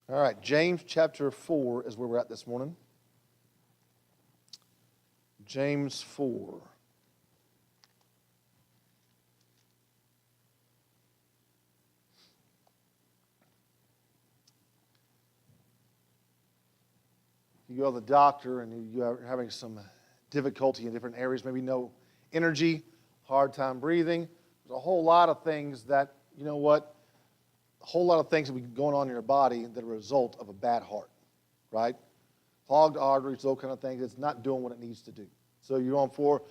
All right, James chapter 4 is where we're at this morning. James 4. You go to the doctor and you're having some difficulty in different areas, maybe no energy, hard time breathing. There's a whole lot of things that, a whole lot of things that be going on in your body that are a result of a bad heart, right? Clogged arteries, those kind of things. It's not doing what it needs to do. So you're going for,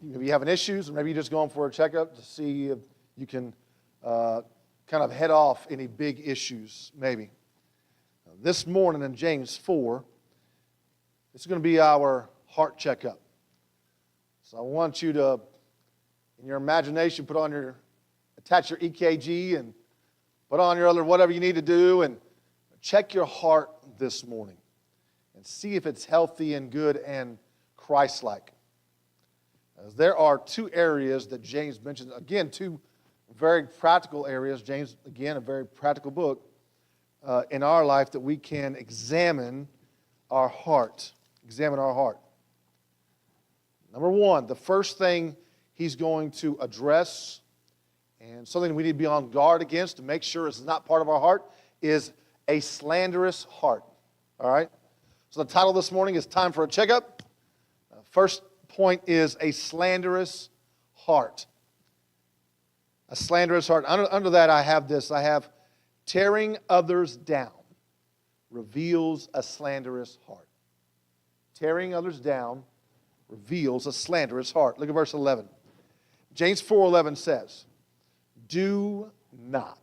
maybe you're having issues, or maybe you're just going for a checkup to see if you can kind of head off any big issues, maybe. This morning in James 4, it's going to be our heart checkup. So I want you to, in your imagination, attach your EKG and put on your other whatever you need to do and check your heart this morning and see if it's healthy and good and Christ-like. As there are two areas that James mentions, again, two very practical areas. James, again, a very practical book in our life that we can examine our heart. Examine our heart. Number one, the first thing he's going to address, and something we need to be on guard against to make sure it's not part of our heart, is a slanderous heart. All right? So the title this morning is Time for a Checkup. First point is a slanderous heart. A slanderous heart. Under that I have this. I have tearing others down reveals a slanderous heart. Tearing others down reveals a slanderous heart. Look at verse 11. James 4:11 says, "Do not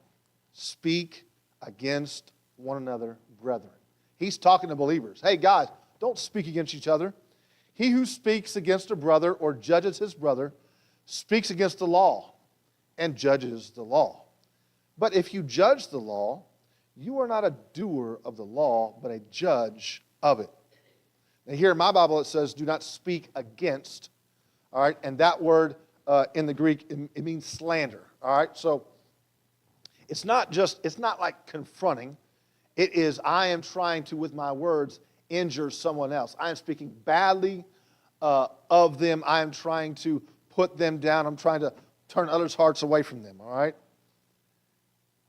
speak against one another, brethren." He's talking to believers. Hey, guys, don't speak against each other. He who speaks against a brother or judges his brother speaks against the law and judges the law. But if you judge the law, you are not a doer of the law, but a judge of it. Now here in my Bible it says, do not speak against. All right, and that word in the Greek, it means slander. All right, so it's not like confronting. It is, I am trying to, with my words, injure someone else. I am speaking badly of them. I am trying to put them down. I'm trying to turn others' hearts away from them, all right?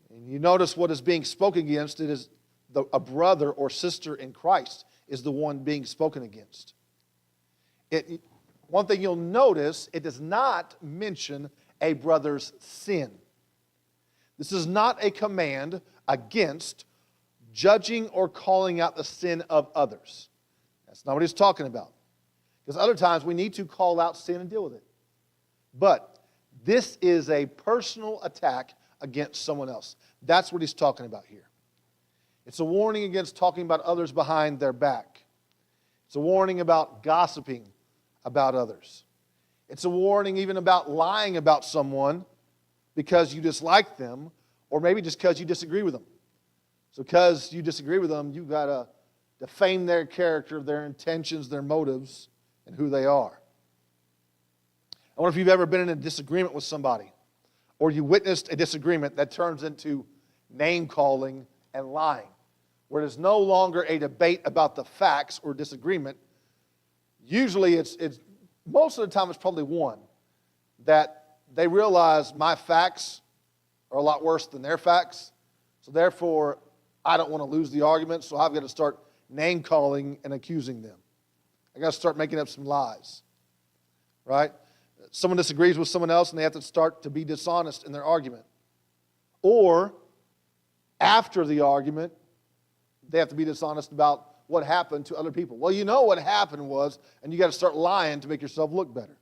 And you notice what is being spoken against. It is a brother or sister in Christ is the one being spoken against. One thing you'll notice, it does not mention a brother's sin. This is not a command against judging or calling out the sin of others. That's not what he's talking about. Because other times we need to call out sin and deal with it. But this is a personal attack against someone else. That's what he's talking about here. It's a warning against talking about others behind their back. It's a warning about gossiping about others. It's a warning even about lying about someone because you dislike them, or maybe just because you disagree with them. So because you disagree with them, you've got to defame their character, their intentions, their motives, and who they are. I wonder if you've ever been in a disagreement with somebody, or you witnessed a disagreement that turns into name-calling and lying, where there's no longer a debate about the facts or disagreement. Usually it's most of the time it's probably one, that they realize my facts are a lot worse than their facts, so therefore I don't want to lose the argument, so I've got to start name-calling and accusing them. I've got to start making up some lies, right? Someone disagrees with someone else and they have to start to be dishonest in their argument. Or after the argument, they have to be dishonest about what happened to other people. Well, you know what happened was, and you got to start lying to make yourself look better.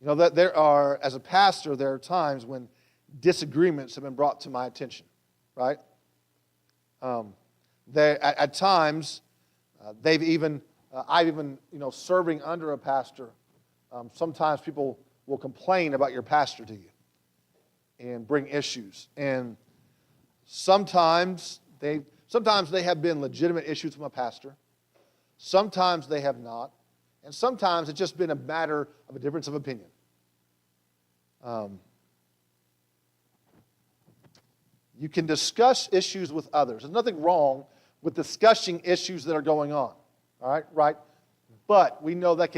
You know, that as a pastor, there are times when disagreements have been brought to my attention, right? At times, I've even, serving under a pastor, sometimes people will complain about your pastor to you and bring issues. And sometimes they have been legitimate issues with my pastor. Sometimes they have not. And sometimes it's just been a matter of a difference of opinion. You can discuss issues with others. There's nothing wrong with discussing issues that are going on. All right, right? But we know that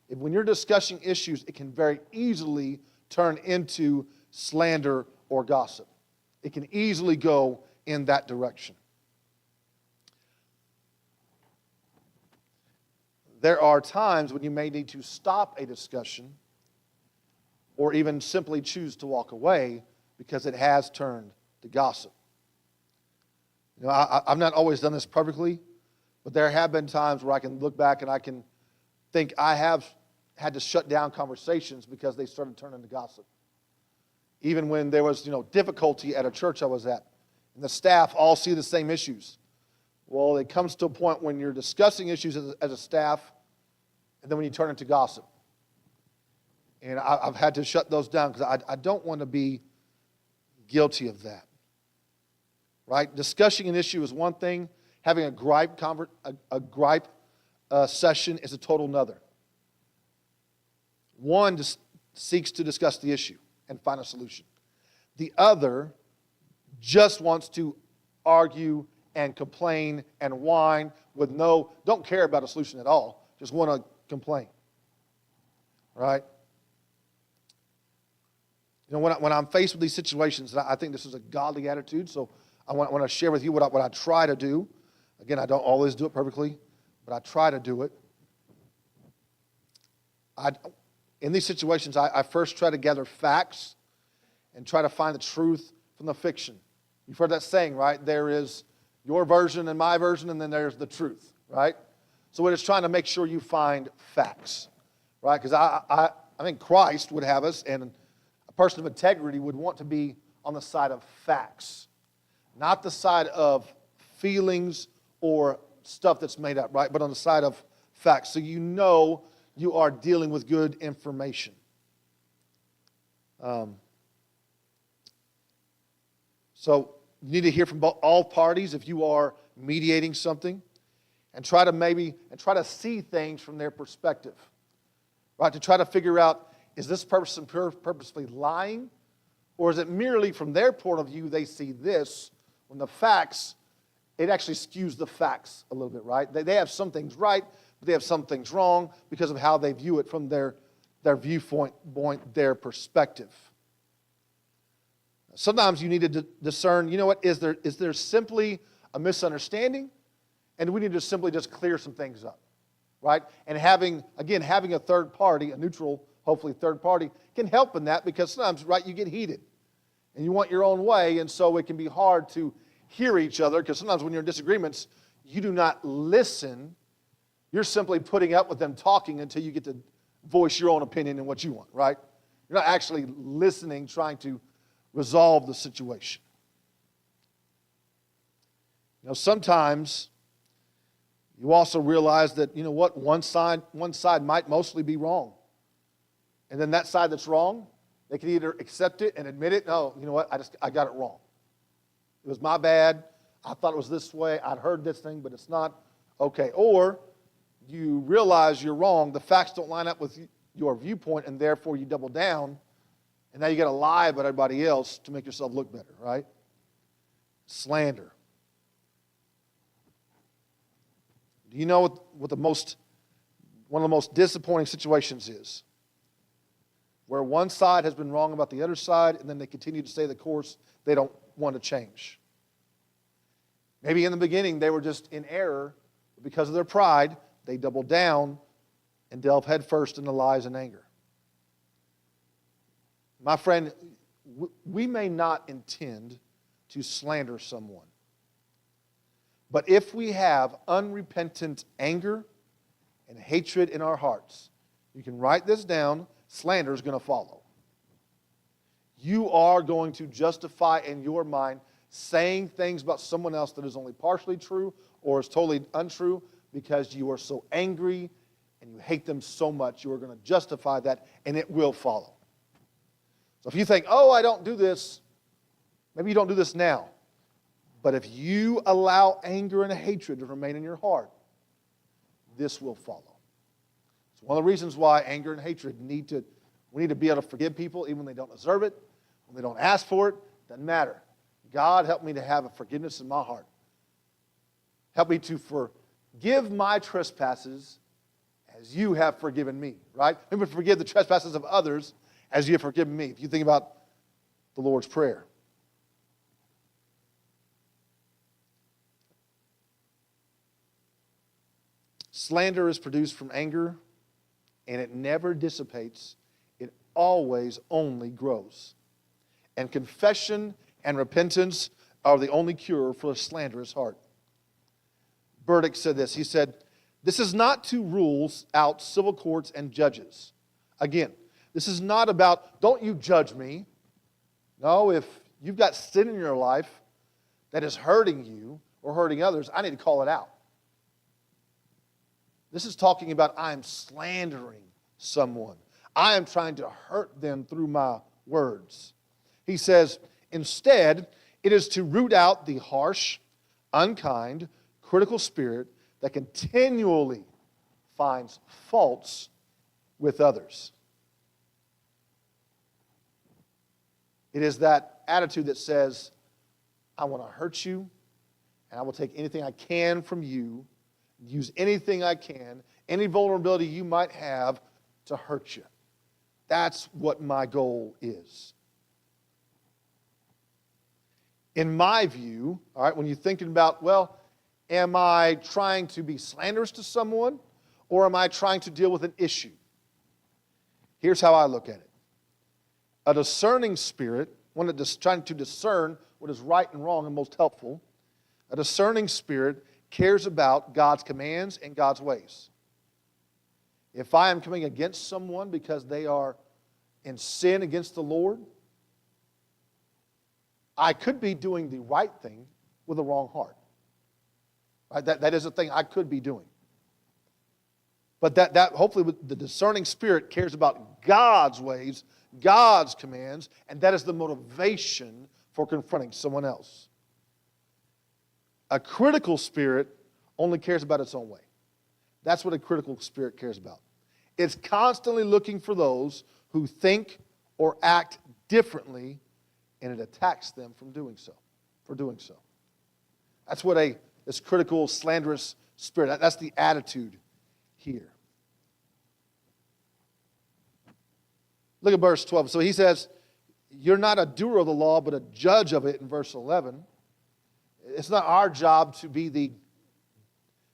when you're discussing issues, it can very easily turn into slander or gossip. It can easily go in that direction. There are times when you may need to stop a discussion or even simply choose to walk away because it has turned to gossip. You know, I've not always done this perfectly, but there have been times where I can look back and I can think I have had to shut down conversations because they started turning to gossip. Even when there was, difficulty at a church I was at, and the staff all see the same issues. Well, it comes to a point when you're discussing issues as a staff, and then when you turn it to gossip. And I've had to shut those down because I don't want to be guilty of that. Right? Discussing an issue is one thing. Having a gripe session is a total another. One seeks to discuss the issue and find a solution. The other just wants to argue and complain and whine with don't care about a solution at all. Just want to complain. Right? When I'm faced with these situations, I think this is a godly attitude, so I want to share with you what I try to do. Again, I don't always do it perfectly, but I try to do it. In these situations, I first try to gather facts and try to find the truth from the fiction. You've heard that saying, right? There is your version and my version, and then there's the truth, right? So we're just trying to make sure you find facts, right? Because I think Christ would have us, and a person of integrity would want to be on the side of facts, not the side of feelings or stuff that's made up, right? But on the side of facts. So you are dealing with good information. So you need to hear from all parties if you are mediating something, and try to see things from their perspective, right? To try to figure out, is this person purposely lying, or is it merely from their point of view they see this, when the facts, it actually skews the facts a little bit, right? They have some things right, but they have some things wrong because of how they view it from their viewpoint, their perspective. Sometimes you need to discern, is there simply a misunderstanding? And we need to simply just clear some things up, right? And having a third party, a neutral, hopefully third party, can help in that, because sometimes, right, you get heated and you want your own way, and so it can be hard to hear each other, because sometimes when you're in disagreements, you do not listen. You're simply putting up with them talking until you get to voice your own opinion and what you want, right? You're not actually listening, trying to resolve the situation. Sometimes you also realize that, one side might mostly be wrong. And then that side that's wrong, they can either accept it and admit it. No, I got it wrong. It was my bad. I thought it was this way. I'd heard this thing, but it's not. Okay. Or you realize you're wrong. The facts don't line up with your viewpoint, and therefore you double down. And now you got to lie about everybody else to make yourself look better, right? Slander. Do you know what one of the most disappointing situations is? Where one side has been wrong about the other side, and then they continue to stay the course they don't want to change. Maybe in the beginning they were just in error, but because of their pride, they doubled down and delve headfirst into lies and anger. My friend, we may not intend to slander someone, but if we have unrepentant anger and hatred in our hearts, you can write this down, slander is going to follow. You are going to justify in your mind saying things about someone else that is only partially true or is totally untrue, because you are so angry and you hate them so much. You are going to justify that, and it will follow. So if you think, I don't do this, maybe you don't do this now. But if you allow anger and hatred to remain in your heart, this will follow. It's one of the reasons why anger and hatred we need to be able to forgive people even when they don't deserve it, when they don't ask for it. Doesn't matter. God, help me to have a forgiveness in my heart. Help me to forgive my trespasses as you have forgiven me, right? Help me to forgive the trespasses of others as you have forgiven me. If you think about the Lord's Prayer. Slander is produced from anger, and it never dissipates. It always only grows. And confession and repentance are the only cure for a slanderous heart. Burdick said this. He said, this is not to rule out civil courts and judges. Again, this is not about, don't you judge me. No, if you've got sin in your life that is hurting you or hurting others, I need to call it out. This is talking about I am slandering someone. I am trying to hurt them through my words. He says, instead, it is to root out the harsh, unkind, critical spirit that continually finds faults with others. It is that attitude that says, I want to hurt you, and I will take anything I can from you, use anything I can, any vulnerability you might have to hurt you. That's what my goal is. In my view, all right, when you're thinking about, well, am I trying to be slanderous to someone, or am I trying to deal with an issue? Here's how I look at it. A discerning spirit, one that is trying to discern what is right and wrong and most helpful, a discerning spirit cares about God's commands and God's ways. If I am coming against someone because they are in sin against the Lord, I could be doing the right thing with the wrong heart. Right? That is a thing I could be doing. But that hopefully the discerning spirit cares about God's ways, God's commands, and that is the motivation for confronting someone else. A critical spirit only cares about its own way. That's what a critical spirit cares about. It's constantly looking for those who think or act differently, and it attacks them for doing so. That's what this critical, slanderous spirit, that's the attitude here. Look at verse 12. So he says, you're not a doer of the law, but a judge of it in verse 11. It's not our job to be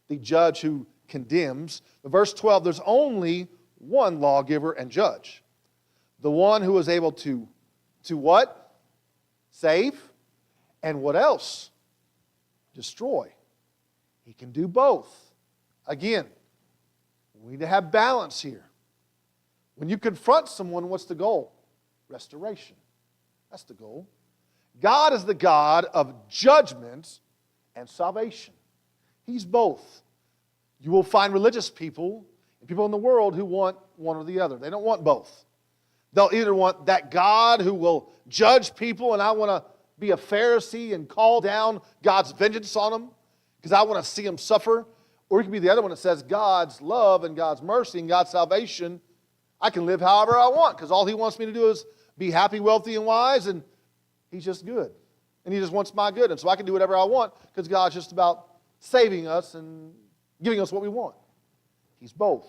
the judge who condemns. But verse 12, there's only one lawgiver and judge. The one who is able to what? Save. And what else? Destroy. He can do both. Again, we need to have balance here. When you confront someone, what's the goal? Restoration. That's the goal. God is the God of judgment and salvation. He's both. You will find religious people and people in the world who want one or the other. They don't want both. They'll either want that God who will judge people, and I want to be a Pharisee and call down God's vengeance on them because I want to see them suffer. Or it could be the other one that says God's love and God's mercy and God's salvation, I can live however I want because all He wants me to do is be happy, wealthy, and wise, and He's just good. And He just wants my good, and so I can do whatever I want because God's just about saving us and giving us what we want. He's both.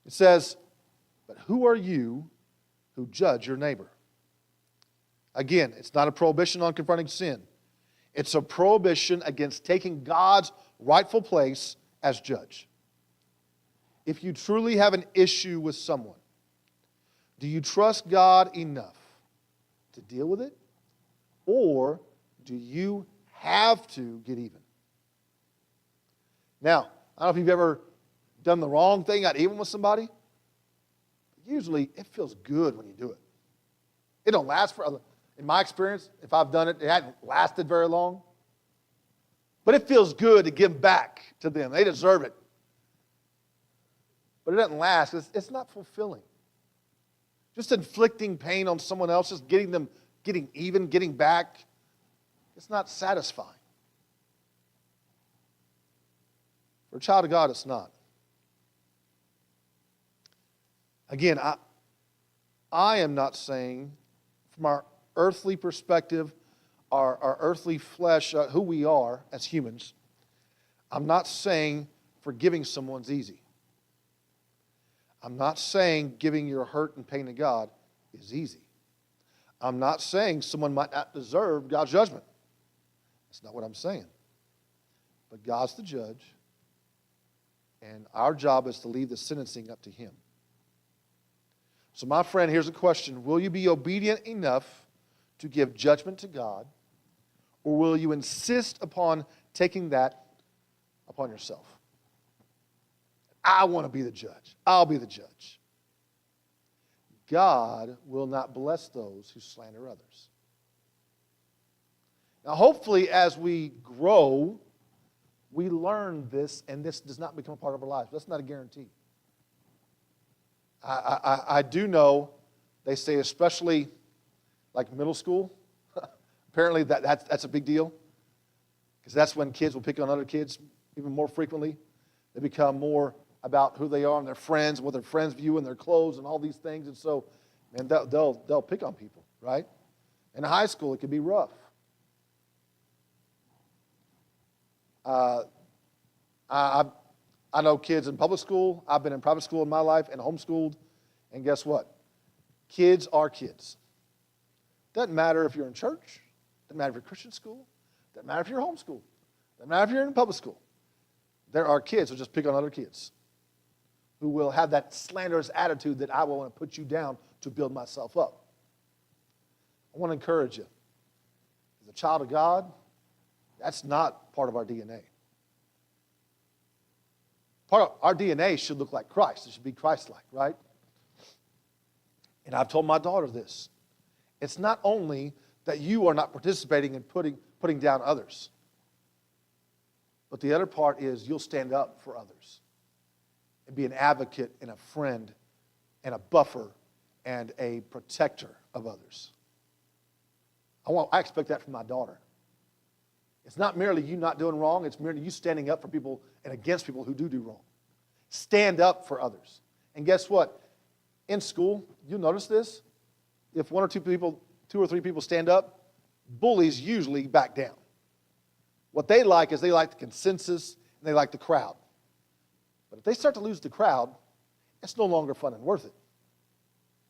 It says, but who are you who judge your neighbor? Again, it's not a prohibition on confronting sin. It's a prohibition against taking God's rightful place as judge. If you truly have an issue with someone, do you trust God enough to deal with it? Or do you have to get even? Now, I don't know if you've ever done the wrong thing, got even with somebody. Usually, it feels good when you do it. It don't last for, in my experience, if I've done it, it hadn't lasted very long. But it feels good to give back to them. They deserve it. But it doesn't last. It's not fulfilling. Just inflicting pain on someone else, just getting even, getting back, it's not satisfying. For a child of God, it's not. Again, I am not saying from our earthly perspective, our earthly flesh, who we are as humans, I'm not saying forgiving someone's easy. I'm not saying giving your hurt and pain to God is easy. I'm not saying someone might not deserve God's judgment. That's not what I'm saying. But God's the judge, and our job is to leave the sentencing up to Him. So my friend, here's a question. Will you be obedient enough to give judgment to God, or will you insist upon taking that upon yourself? I want to be the judge. I'll be the judge. God will not bless those who slander others. Now, hopefully, as we grow, we learn this, and this does not become a part of our lives. That's not a guarantee. I do know, they say especially like middle school, apparently that's a big deal, because that's when kids will pick on other kids even more frequently. They become more about who they are and their friends and what their friends view and their clothes and all these things. And so, man, they'll pick on people, right? In high school, it can be rough. I know kids in public school. I've been in private school in my life and homeschooled. And guess what? Kids are kids. Doesn't matter if you're in church. Doesn't matter if you're in Christian school. Doesn't matter if you're homeschooled. Doesn't matter if you're in public school. There are kids who just pick on other kids, who will have that slanderous attitude that I will want to put you down to build myself up. I want to encourage you. As a child of God, that's not part of our DNA. Part of our DNA should look like Christ. It should be Christ-like, right? And I've told my daughter this. It's not only that you are not participating in putting down others, but the other part is you'll stand up for others and be an advocate and a friend and a buffer and a protector of others. I expect that from my daughter. It's not merely you not doing wrong. It's merely you standing up for people and against people who do wrong. Stand up for others. And guess what? In school, you'll notice this. If one or two or three people stand up, bullies usually back down. What they like is they like the consensus and they like the crowd. But if they start to lose the crowd, it's no longer fun and worth it.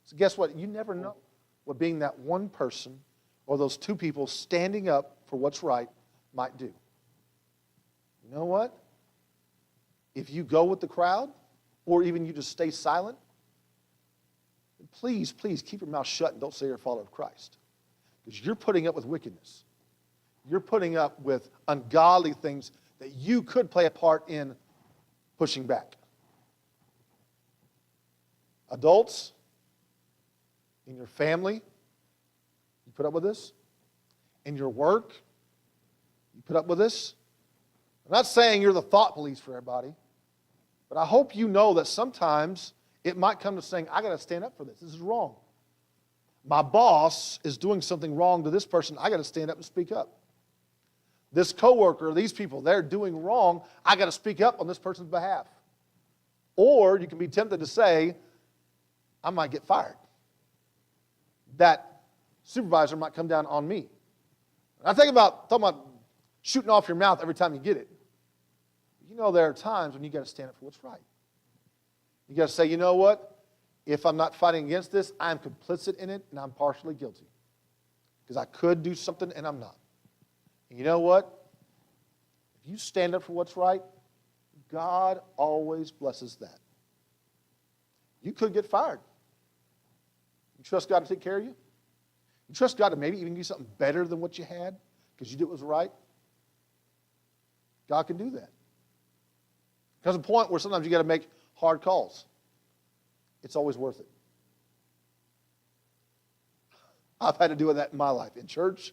So guess what? You never know what being that one person or those two people standing up for what's right might do. You know what? If you go with the crowd, or even you just stay silent, please keep your mouth shut and don't say you're a follower of Christ. Because you're putting up with wickedness. You're putting up with ungodly things that you could play a part in pushing back. Adults, in your family, you put up with this. In your work, you put up with this. I'm not saying you're the thought police for everybody, but I hope you know that sometimes it might come to saying, I got to stand up for this. This is wrong. My boss is doing something wrong to this person. I got to stand up and speak up. This coworker, these people, they're doing wrong. I got to speak up on this person's behalf. Or you can be tempted to say, I might get fired. That supervisor might come down on me. I'm talking about shooting off your mouth every time you get it. You know, there are times when you got to stand up for what's right. You got to say, you know what? If I'm not fighting against this, I'm complicit in it and I'm partially guilty. Because I could do something and I'm not. And you know what? If you stand up for what's right, God always blesses that. You could get fired. You trust God to take care of you? You trust God to maybe even give you something better than what you had because you did what was right? God can do that. There's a point where sometimes you got to make hard calls. It's always worth it. I've had to do that in my life, in church,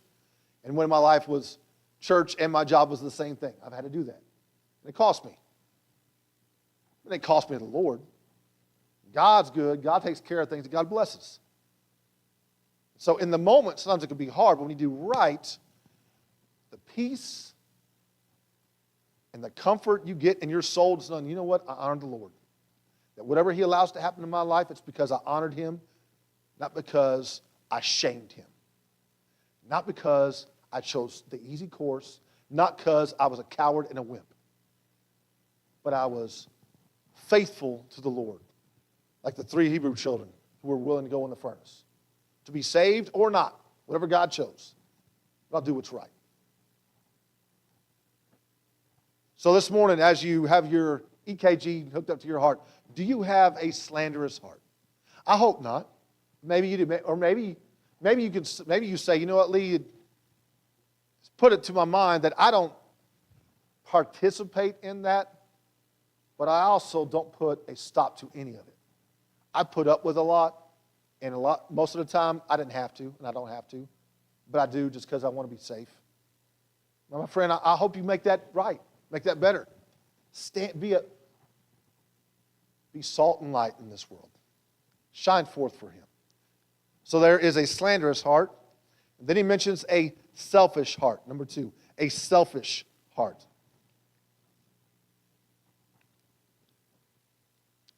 and when my life was church and my job was the same thing. I've had to do that. And it cost me. It didn't cost me the Lord. God's good. God takes care of things, and God blesses. So in the moment, sometimes it can be hard, but when you do right, the peace and the comfort you get in your soul is knowing, you know what? I honored the Lord. That whatever He allows to happen in my life, it's because I honored Him, not because I shamed Him. Not because I chose the easy course, not because I was a coward and a wimp, but I was faithful to the Lord, like the 3 Hebrew children who were willing to go in the furnace. To be saved or not, whatever God chose, but I'll do what's right. So this morning, as you have your EKG hooked up to your heart, do you have a slanderous heart? I hope not. Maybe you do, or maybe you say, you know what, Lee, it's put it to my mind that I don't participate in that, but I also don't put a stop to any of it. I put up with a lot, and most of the time I didn't have to, and I don't have to, but I do just because I want to be safe. Now, my friend, I hope you make that right, make that better. Be salt and light in this world. Shine forth for Him. So there is a slanderous heart. And then he mentions a selfish heart. Number 2, a selfish heart.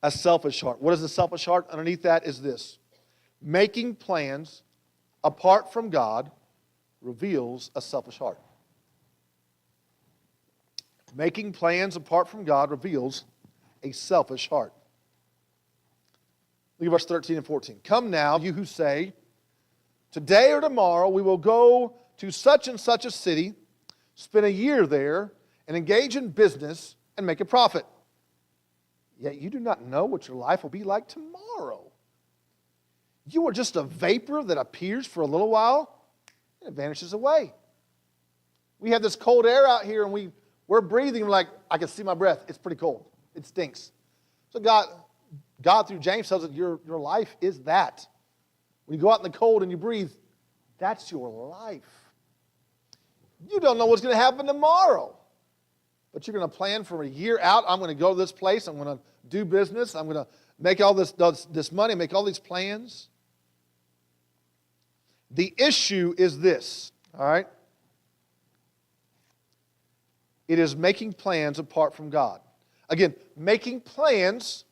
A selfish heart. What is a selfish heart? Underneath that is this. Making plans apart from God reveals a selfish heart. Making plans apart from God reveals a selfish heart. Look at verse 13 and 14. Come now, you who say, today or tomorrow we will go to such and such a city, spend a year there, and engage in business and make a profit. Yet you do not know what your life will be like tomorrow. You are just a vapor that appears for a little while and it vanishes away. We have this cold air out here and we're breathing like, I can see my breath. It's pretty cold. It stinks. So God through James tells us your life is that. When you go out in the cold and you breathe, that's your life. You don't know what's going to happen tomorrow. But you're going to plan for a year out. I'm going to go to this place. I'm going to do business. I'm going to make all this money, make all these plans. The issue is this, all right? It is making plans apart from God. Again, making plans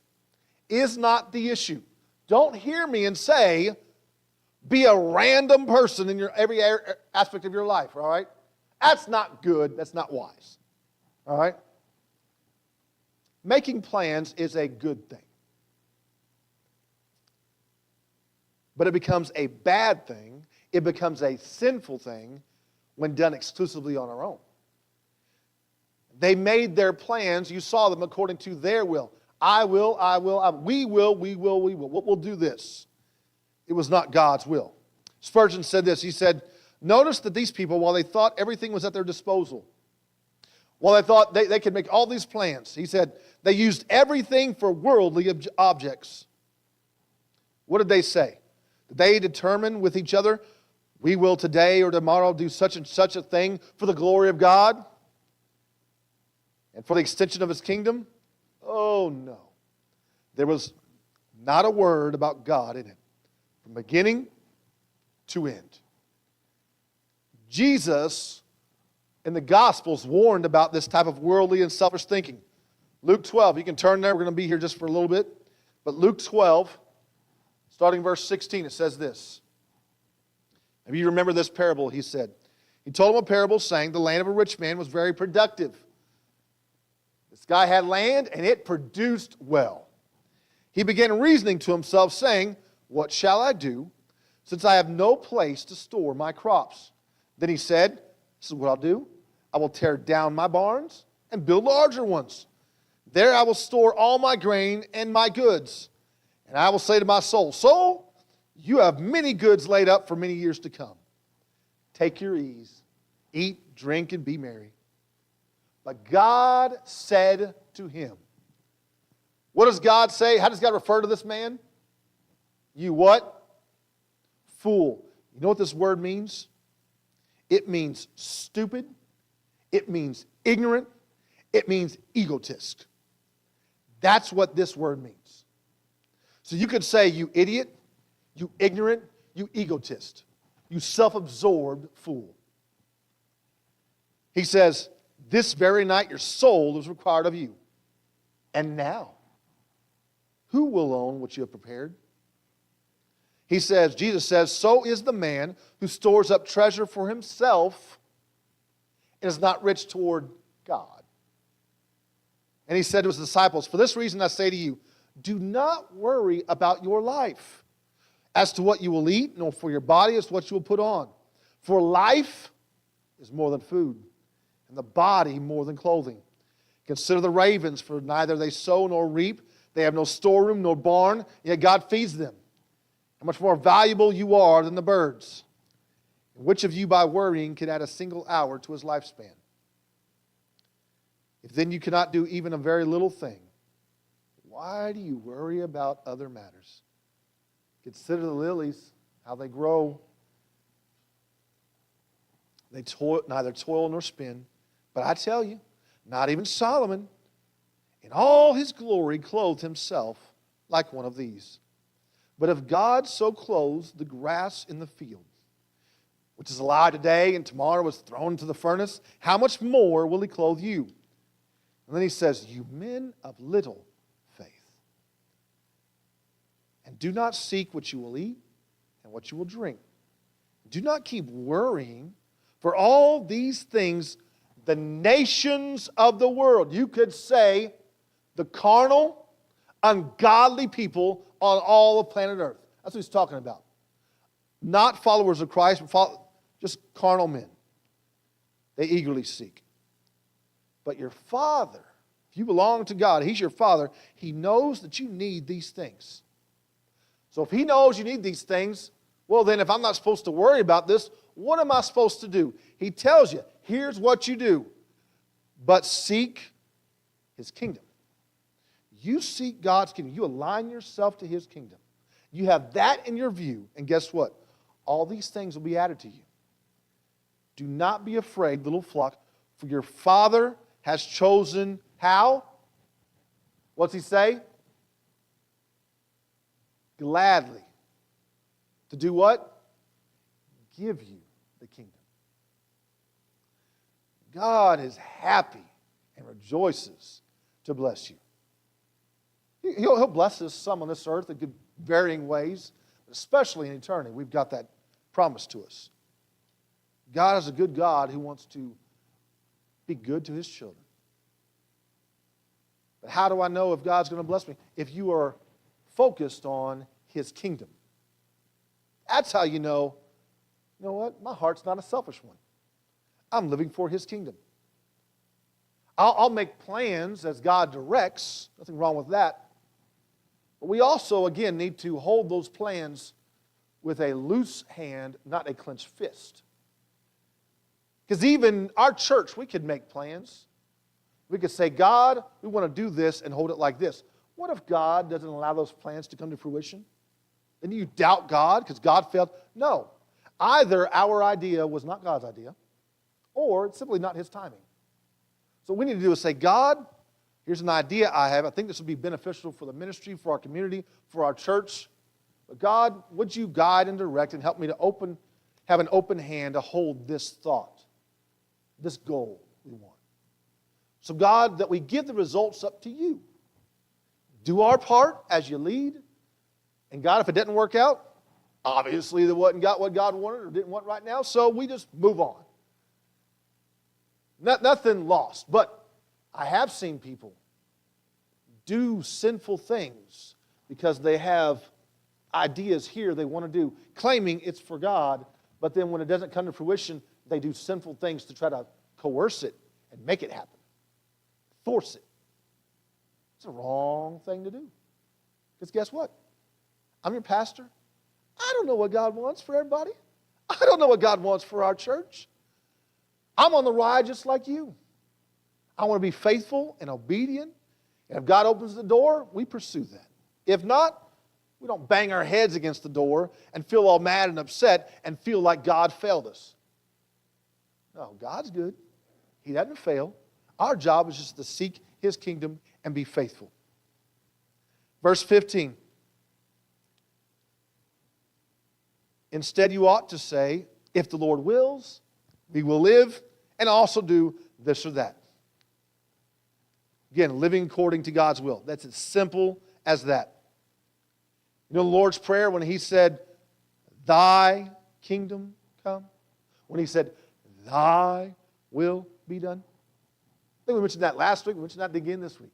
is not the issue. Don't hear me and say, be a random person in every aspect of your life, all right? That's not good. That's not wise, all right? Making plans is a good thing. But it becomes a bad thing. It becomes a sinful thing when done exclusively on our own. They made their plans. You saw them according to their will. We will. We'll do this. It was not God's will. Spurgeon said this. He said, notice that these people, while they thought everything was at their disposal, while they thought they could make all these plans, he said, they used everything for worldly objects. What did they say? Did they determine with each other, we will today or tomorrow do such and such a thing for the glory of God and for the extension of His kingdom? Oh, no. There was not a word about God in it, from beginning to end. Jesus in the Gospels warned about this type of worldly and selfish thinking. Luke 12, you can turn there. We're going to be here just for a little bit. But Luke 12, starting verse 16, it says this. Maybe you remember this parable, he said. He told him a parable saying, the land of a rich man was very productive. This guy had land and it produced well. He began reasoning to himself, saying, what shall I do, since I have no place to store my crops? Then he said, this is what I'll do. I will tear down my barns and build larger ones. There I will store all my grain and my goods. And I will say to my soul, soul, you have many goods laid up for many years to come. Take your ease, eat, drink, and be merry. But God said to him, what does God say? How does God refer to this man? You what? Fool. You know what this word means? It means stupid. It means ignorant. It means egotist. That's what this word means. So you could say, you idiot, you ignorant, you egotist, you self-absorbed fool. He says, this very night your soul is required of you. And now, who will own what you have prepared? Jesus says, so is the man who stores up treasure for himself and is not rich toward God. And he said to his disciples, for this reason I say to you, do not worry about your life as to what you will eat, nor for your body as to what you will put on. For life is more than food, and the body more than clothing. Consider the ravens, for neither they sow nor reap. They have no storeroom nor barn, yet God feeds them. How much more valuable you are than the birds. And which of you by worrying can add a single hour to his lifespan? If then you cannot do even a very little thing, why do you worry about other matters? Consider the lilies, how they grow. They neither toil nor spin. But I tell you, not even Solomon, in all his glory, clothed himself like one of these. But if God so clothes the grass in the field, which is alive today and tomorrow is thrown into the furnace, how much more will he clothe you? And then he says, you men of little faith. And do not seek what you will eat and what you will drink. Do not keep worrying, for all these things the nations of the world, you could say the carnal, ungodly people on all of planet Earth. That's what he's talking about. Not followers of Christ, but just carnal men. They eagerly seek. But your Father, if you belong to God, He's your Father, He knows that you need these things. So if He knows you need these things, well then if I'm not supposed to worry about this, what am I supposed to do? He tells you, here's what you do. But seek His kingdom. You seek God's kingdom. You align yourself to His kingdom. You have that in your view, and guess what? All these things will be added to you. Do not be afraid, little flock, for your Father has chosen how? What's He say? Gladly. To do what? Give you the kingdom. God is happy and rejoices to bless you. He'll bless us some on this earth in varying ways, especially in eternity. We've got that promise to us. God is a good God who wants to be good to His children. But how do I know if God's going to bless me? If you are focused on His kingdom. That's how you know what? My heart's not a selfish one. I'm living for His kingdom. I'll make plans as God directs. Nothing wrong with that. But we also, again, need to hold those plans with a loose hand, not a clenched fist. Because even our church, we could make plans. We could say, God, we want to do this and hold it like this. What if God doesn't allow those plans to come to fruition? Then you doubt God because God failed? No. Either our idea was not God's idea, or it's simply not His timing. So what we need to do is say, God, here's an idea I have. I think this would be beneficial for the ministry, for our community, for our church. But God, would you guide and direct and help me to have an open hand to hold this thought, this goal we want. So God, that we give the results up to you. Do our part as you lead. And God, if it didn't work out, obviously it wasn't got what God wanted or didn't want right now, so we just move on. Nothing lost. But I have seen people do sinful things because they have ideas here they want to do, claiming it's for God, but then when it doesn't come to fruition, they do sinful things to try to coerce it and make it happen. Force it. It's a wrong thing to do. Because guess what? I'm your pastor. I don't know what God wants for everybody. I don't know what God wants for our church. I'm on the ride just like you. I want to be faithful and obedient. And if God opens the door, we pursue that. If not, we don't bang our heads against the door and feel all mad and upset and feel like God failed us. No, God's good. He doesn't fail. Our job is just to seek His kingdom and be faithful. Verse 15. Instead, you ought to say, if the Lord wills, we will live and also do this or that. Again, living according to God's will. That's as simple as that. You know the Lord's Prayer when He said, thy kingdom come? When he said, thy will be done? I think we mentioned that last week. We mentioned that again this week.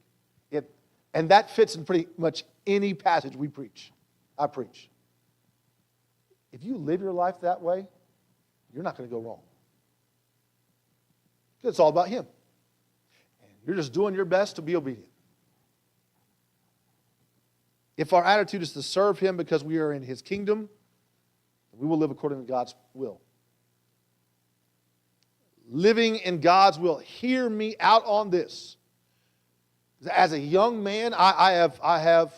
And that fits in pretty much any passage we preach. I preach. If you live your life that way, you're not going to go wrong. It's all about him. And you're just doing your best to be obedient. If our attitude is to serve him because we are in his kingdom, we will live according to God's will. Living in God's will. Hear me out on this. As a young man, I have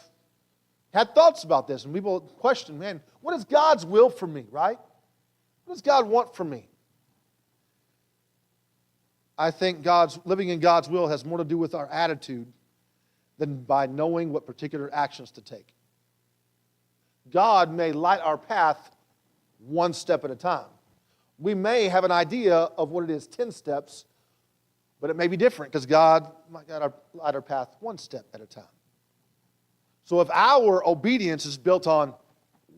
had thoughts about this, and people question, man, what is God's will for me, right? What does God want from me? I think living in God's will has more to do with our attitude than by knowing what particular actions to take. God may light our path one step at a time. We may have an idea of what it is 10 steps, but it may be different because God might light our path one step at a time. So if our obedience is built on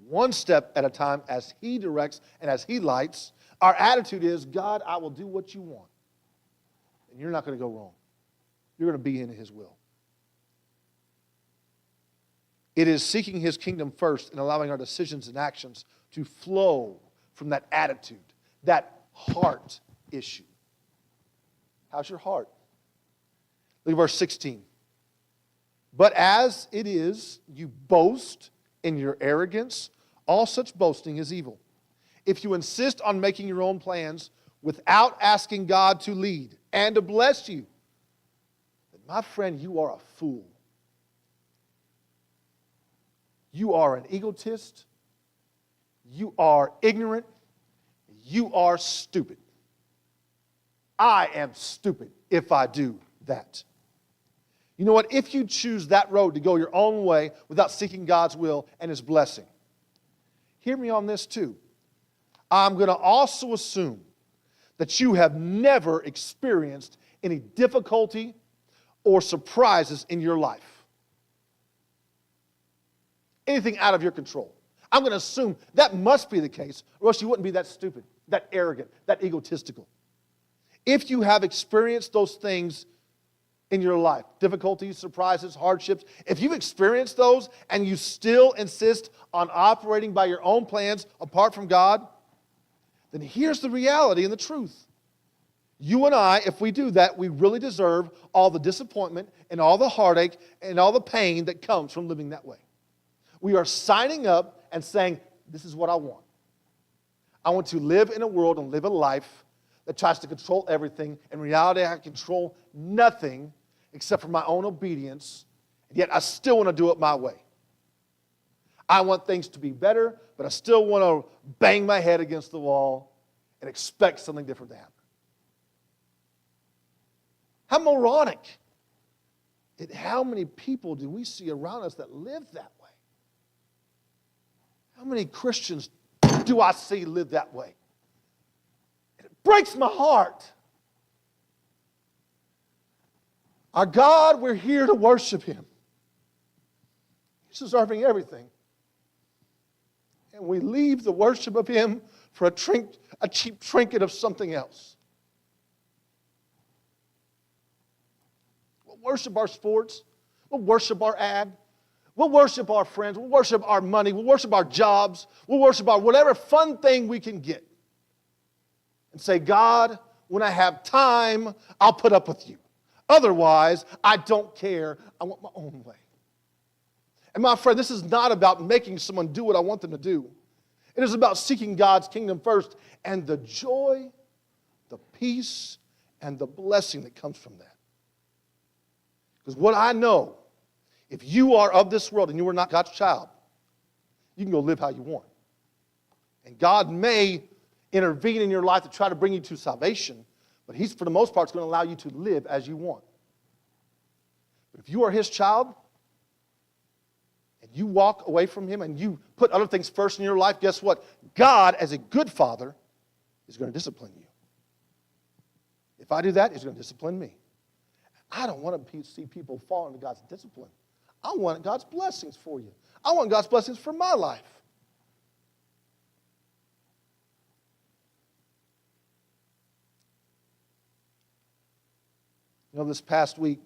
one step at a time as he directs and as he lights, our attitude is, God, I will do what you want. And you're not going to go wrong. You're going to be in his will. It is seeking his kingdom first and allowing our decisions and actions to flow from that attitude, that heart issue. How's your heart? Look at verse 16. But as it is, you boast in your arrogance, all such boasting is evil. If you insist on making your own plans without asking God to lead and to bless you, then my friend, you are a fool. You are an egotist. You are ignorant. You are stupid. I am stupid if I do that. You know what? If you choose that road to go your own way without seeking God's will and his blessing, hear me on this too. I'm going to also assume that you have never experienced any difficulty or surprises in your life. Anything out of your control. I'm going to assume that must be the case, or else you wouldn't be that stupid, that arrogant, that egotistical. If you have experienced those things in your life, difficulties, surprises, hardships, if you've experienced those and you still insist on operating by your own plans apart from God, then here's the reality and the truth. You and I, if we do that, we really deserve all the disappointment and all the heartache and all the pain that comes from living that way. We are signing up and saying, this is what I want. I want to live in a world and live a life that tries to control everything. In reality, I control nothing except for my own obedience, and yet I still want to do it my way. I want things to be better, but I still want to bang my head against the wall and expect something different to happen. How moronic. How many people do we see around us that live that way? How many Christians do I see live that way? And it breaks my heart. Our God, we're here to worship him. He's deserving everything. And we leave the worship of him for a cheap trinket of something else. We'll worship our sports. We'll worship our ad. We'll worship our friends. We'll worship our money. We'll worship our jobs. We'll worship our whatever fun thing we can get. And say, God, when I have time, I'll put up with you. Otherwise, I don't care. I want my own way. And my friend, this is not about making someone do what I want them to do. It is about seeking God's kingdom first and the joy, the peace, and the blessing that comes from that. Because what I know, if you are of this world and you are not God's child, you can go live how you want. And God may intervene in your life to try to bring you to salvation, but he's, for the most part, going to allow you to live as you want. But if you are his child, and you walk away from him, and you put other things first in your life, guess what? God, as a good father, is going to discipline you. If I do that, he's going to discipline me. I don't want to see people fall into God's discipline. I want God's blessings for you. I want God's blessings for my life. This past week,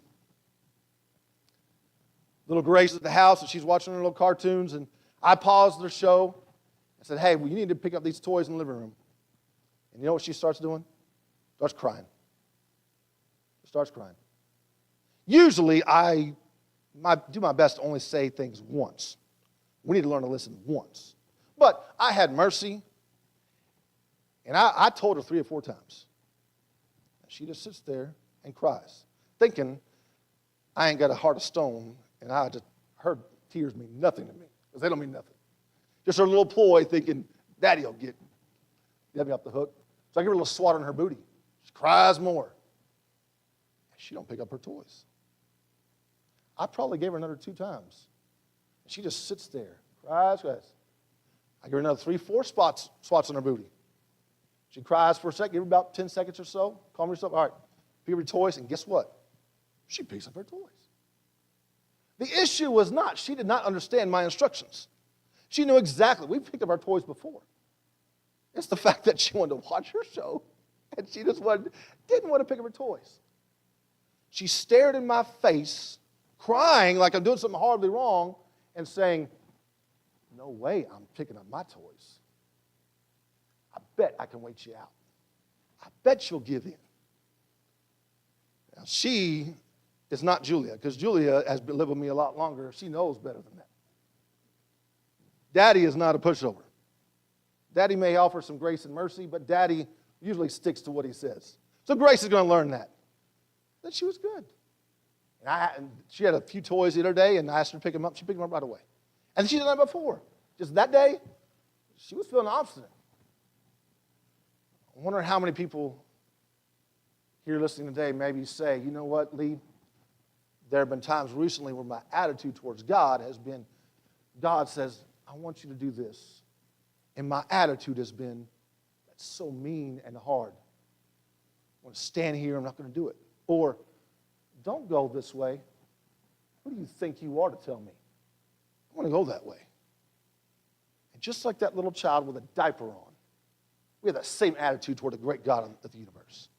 little Grace is at the house, and she's watching her little cartoons, and I paused the show. I said, hey, well, you need to pick up these toys in the living room. And you know what she starts doing? Starts crying. Starts crying. Usually, I do my best to only say things once. We need to learn to listen once. But I had mercy, and I told her 3 or 4 times. She just sits there and cries, thinking I ain't got a heart of stone, and her tears mean nothing to me, because they don't mean nothing. Just her little ploy thinking, Daddy will get me off the hook. So I give her a little swat on her booty. She cries more. She don't pick up her toys. I probably gave her another 2 times. She just sits there, cries. I give her another 3, 4 swats on her booty. She cries for a second, give her about 10 seconds or so, calm herself. All right, pick up her toys, and guess what? She picks up her toys. The issue was not, she did not understand my instructions. She knew exactly. We picked up our toys before. It's the fact that she wanted to watch her show, and she just didn't want to pick up her toys. She stared in my face, crying like I'm doing something horribly wrong, and saying, no way I'm picking up my toys. I bet I can wait you out. I bet you'll give in. Now, she is not Julia, because Julia has lived with me a lot longer. She knows better than that. Daddy is not a pushover. Daddy may offer some grace and mercy, but Daddy usually sticks to what he says. So Grace is going to learn that. Then she was good. And she had a few toys the other day, and I asked her to pick them up. She picked them up right away. And she did that before. Just that day, she was feeling obstinate. I wonder how many people here listening today maybe say, you know what, Lee, there have been times recently where my attitude towards God has been, God says, I want you to do this. And my attitude has been, that's so mean and hard. I want to stand here, I'm not going to do it. Or, don't go this way. Who do you think you are to tell me? I want to go that way. And just like that little child with a diaper on, we have that same attitude toward the great God of the universe.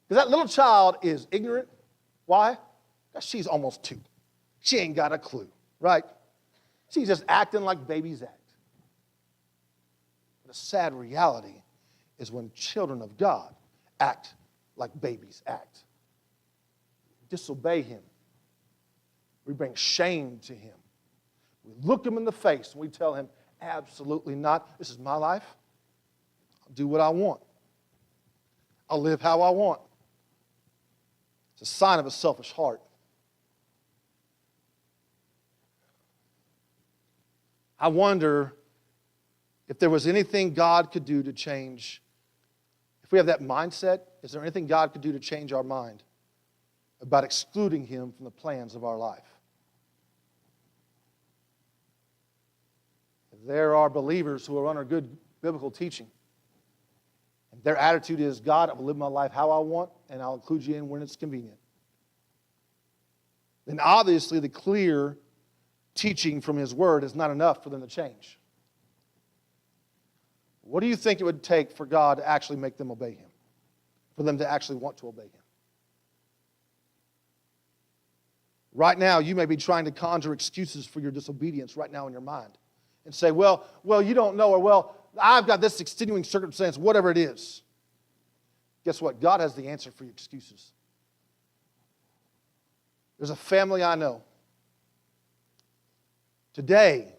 Because that little child is ignorant. Why? Because she's almost 2. She ain't got a clue, right? She's just acting like babies act. But a sad reality is when children of God act like babies act. Disobey him. We bring shame to him. We look him in the face and we tell him, absolutely not. This is my life. I'll do what I want. I'll live how I want. It's a sign of a selfish heart. I wonder if there was anything God could do to change. If we have that mindset, is there anything God could do to change our mind about excluding him from the plans of our life? There are believers who are under good biblical teaching. And their attitude is, God, I will live my life how I want, and I'll include you in when it's convenient. Then obviously the clear teaching from his word is not enough for them to change. What do you think it would take for God to actually make them obey him? For them to actually want to obey him? Right now, you may be trying to conjure excuses for your disobedience right now in your mind. And say, well, you don't know, or well, I've got this extenuating circumstance, whatever it is. Guess what? God has the answer for your excuses. There's a family I know. Today,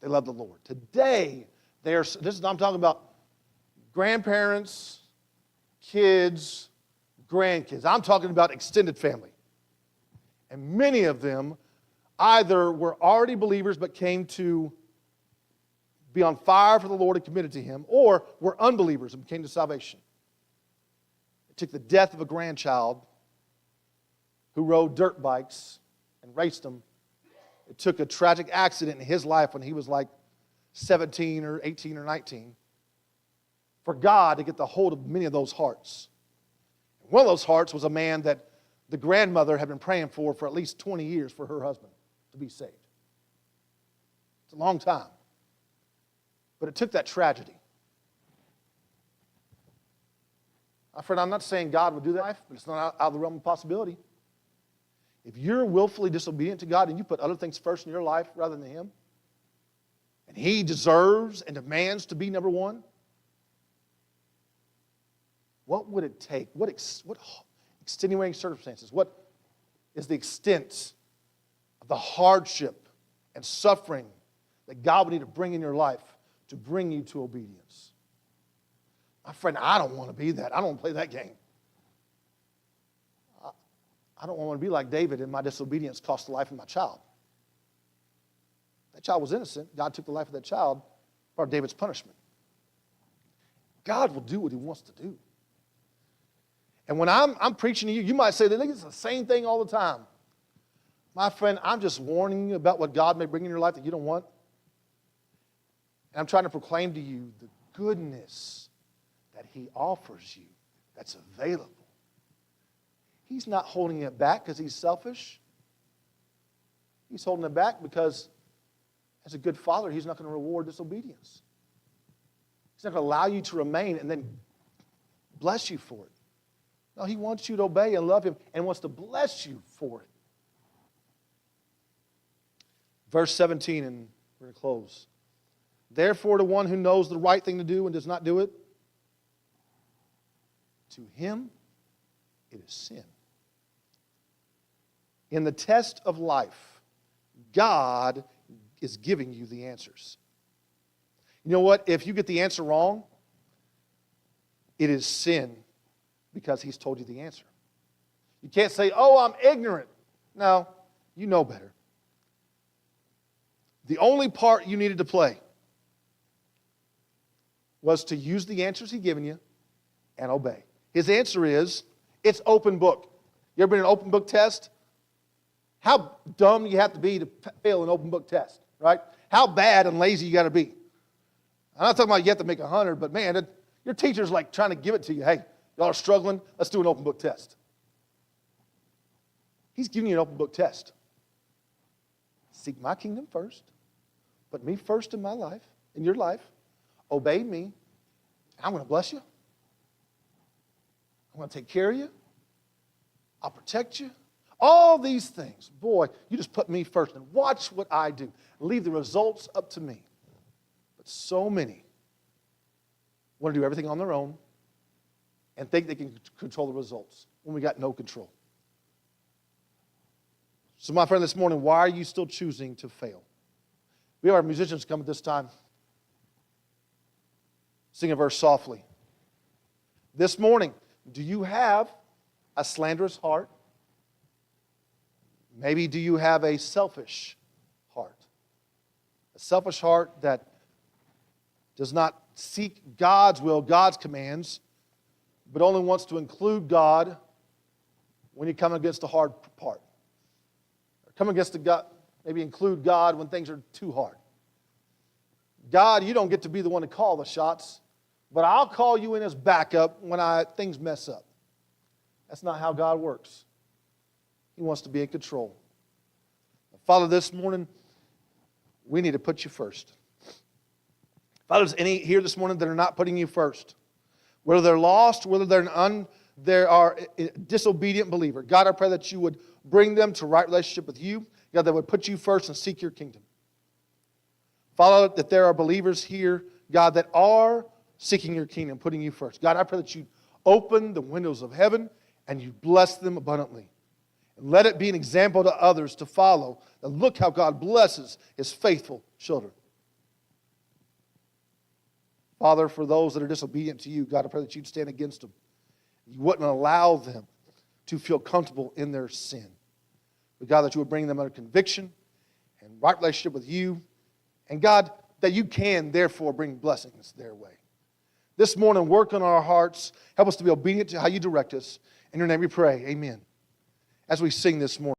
they love the Lord. Today, I'm talking about grandparents, kids, grandkids. I'm talking about extended family. And many of them either were already believers but came to be on fire for the Lord and committed to him, or were unbelievers and came to salvation. It took the death of a grandchild who rode dirt bikes and raced them. It took a tragic accident in his life when he was like 17 or 18 or 19 for God to get the hold of many of those hearts. One of those hearts was a man that the grandmother had been praying for at least 20 years for her husband to be saved. It's a long time. But it took that tragedy. My friend, I'm not saying God would do that, but it's not out of the realm of possibility. If you're willfully disobedient to God and you put other things first in your life rather than Him, and He deserves and demands to be number one, what would it take? What extenuating circumstances? What is the extent of the hardship and suffering that God would need to bring in your life to bring you to obedience? My friend, I don't want to be that. I don't want to play that game. I don't want to be like David, and my disobedience cost the life of my child. That child was innocent. God took the life of that child, part of David's punishment. God will do what He wants to do. And when I'm preaching to you, you might say, it's the same thing all the time. My friend, I'm just warning you about what God may bring in your life that you don't want. And I'm trying to proclaim to you the goodness that He offers you that's available. He's not holding it back because He's selfish. He's holding it back because as a good father, He's not going to reward disobedience. He's not going to allow you to remain and then bless you for it. No, He wants you to obey and love Him and wants to bless you for it. Verse 17, and we're going to close. Therefore, to one who knows the right thing to do and does not do it, to him it is sin. In the test of life, God is giving you the answers. You know what? If you get the answer wrong, it is sin because He's told you the answer. You can't say, oh, I'm ignorant. No, you know better. The only part you needed to play was to use the answers He's given you and obey. His answer is, it's open book. You ever been in an open book test? How dumb you have to be to fail an open book test, right? How bad and lazy you got to be. I'm not talking about you have to make 100, but man, your teacher's like trying to give it to you. Hey, y'all are struggling, let's do an open book test. He's giving you an open book test. Seek my kingdom first. Put me first in my life, in your life. Obey me. I'm going to bless you. I'm going to take care of you. I'll protect you. All these things. Boy, you just put me first and watch what I do. Leave the results up to me. But so many want to do everything on their own and think they can control the results when we got no control. So my friend, this morning, why are you still choosing to fail? We have our musicians come at this time. Sing a verse softly. This morning, do you have a slanderous heart? Maybe do you have a selfish heart? A selfish heart that does not seek God's will, God's commands, but only wants to include God when you come against a hard part. Or come against God, maybe include God when things are too hard. God, you don't get to be the one to call the shots, but I'll call you in as backup when things mess up. That's not how God works. He wants to be in control. Father, this morning, we need to put you first. Father, there's any here this morning that are not putting you first, whether they're lost, whether they are a disobedient believer. God, I pray that you would bring them to right relationship with you. God, that would put you first and seek your kingdom. Father, that there are believers here, God, that are seeking your kingdom, putting you first. God, I pray that you open the windows of heaven and you bless them abundantly. And let it be an example to others to follow. And look how God blesses His faithful children. Father, for those that are disobedient to you, God, I pray that you'd stand against them. You wouldn't allow them to feel comfortable in their sin. But God, that you would bring them under conviction and right relationship with you. And God, that you can therefore bring blessings their way. This morning, work on our hearts. Help us to be obedient to how you direct us. In your name we pray. Amen. As we sing this morning.